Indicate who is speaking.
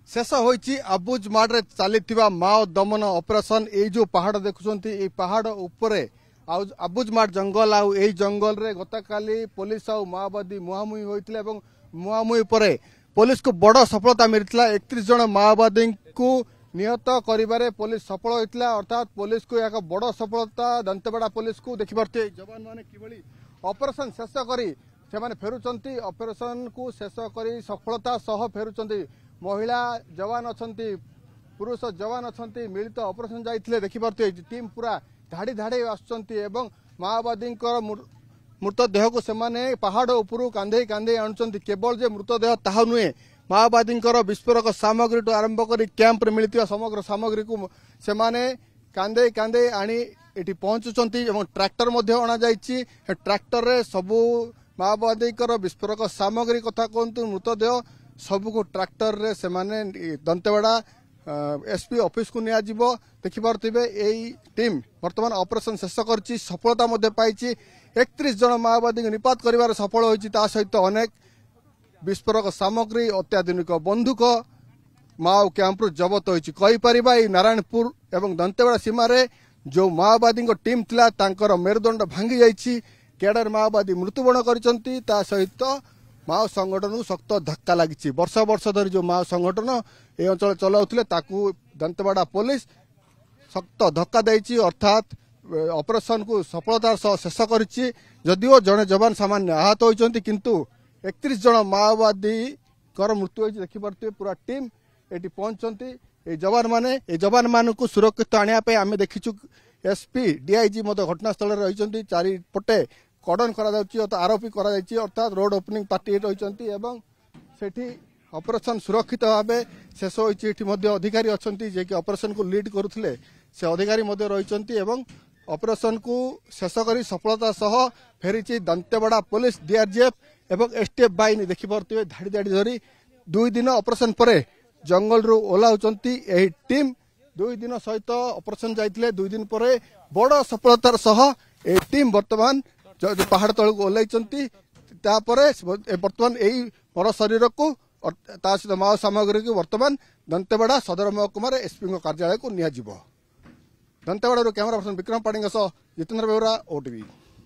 Speaker 1: शेष होईची आबुजमाड़ रे चलीथिबा माओ दमन ऑपरेशन ए जो पहाड़ देखुछंती ए पहाड़ ऊपरे आबुजमाड़ जंगल आउ ए जंगल रे गतकाली पुलिस आउ माओवादी मुहामुही होइतिले एवं मुहामुही परे पुलिस को बड़ सफलता मिलथिला 31 जन माओवादी को निहत करिबारे पुलिस सफल होइतिला अर्थात पुलिस को एक बड़ सफलता दंतेवाड़ा पुलिस को देखिबारते जवान माने किबळी ऑपरेशन शेष करी से माने फेरुचंती ऑपरेशन को शेष करी सफलता सह फेरुचंती महिला जवान अछंती पुरुष जवान अछंती मिलित ऑपरेशन जाइथिले देखिबारते टीम पूरा धाड़ी धाड़ी आसुचंती एवं माओवादी मृतदेह को सेमाने पहाड़ उपरू कांधे कांधे आणुचंती केवल जे मृतदेह ताहा नुहे माओवादी विस्फोरक सामग्री टू आरंभ करी कैंप रे मिलितिया समग्र सामग्री को सेमाने कांधे कांधे आनी एटी पहुंचुचंती एवं ट्रैक्टर मध्ये अणा जाइछि ट्रैक्टर रे सबु माओवादी विस्फोरक सामग्री कथा कहतु मृतदेह सबको ट्रैक्टर रे सेमाने दंतेवाड़ा एसपी ऑफिस को निया जिवो देखिपारथिबे एई टीम वर्तमान ऑपरेशन शेष करछि सफलता मध्ये पाइछि 31 जन माओवादी को निपात करिवार सफल होइछि ता सहित अनेक विस्फोरक सामग्री अत्याधुनिक बंदूक माओ कैंप रु जबत होइछि कहि परिबा ए नारायणपुर एवं दंतेवाड़ा सीमा रे जो माओवादी को टीम थिला तांकर मेरुदंड भांगी जाइछि केडर माओवादी मृत्युवरण करिसंती ता सहित माओ संगठन शक्त धक्का लगी वर्ष वर्ष धरी जो माओ संगठन ए अंचल चलाउथिले ताकू दंतेवाड़ा पुलिस शक्त धक्का देइछि अर्थात ऑपरेशन को सफलता शेष करिछि जदिओ जने जवान सामान्य आहत होइछंती किंतु 31 जन माओवादी कर मृत्यु होइछि देखि परते पूरा टीम एटी पहुंचंती ए जवान मानकु सुरक्षित आनिया पे आमे देखिछु एसपी डीआईजी मते घटनास्थल रे रहिछंती चारि पटे कड़न करा आरोपी करा अर्थात रोड ओपनिंग पार्टी रही सेठी ऑपरेशन सुरक्षित भाव शेष होती अधिकारी अच्छा जे कि ऑपरेशन को लीड करुले से अधिकारी रही ऑपरेशन को शेष कर सफलता सह फेरी दंतेवाड़ा पुलिस डीआरजीएफ एवं एसटीएफ बाहिनी देखिपे धाड़ी धाड़ी धरी 2 दिन ऑपरेशन पर जंगल रु ओह्लाउचंती एही टीम 2 दिन सहित ऑपरेशन जाइथिले 2 दिन पर बड़ सफलतार सह ए टीम वर्तमान जो पहाड़ तल को ओह्लैचंती वर्तमान यही मर शरीर को सहित माओ सामग्री को वर्तमान दंतेवाड़ा सदर महकुमार एसपी कार्यालय को निया जिवो। दंतेवाड़ा कैमरा पर्सन विक्रम पाणी जितेंद्र बेहरा ओटीवी।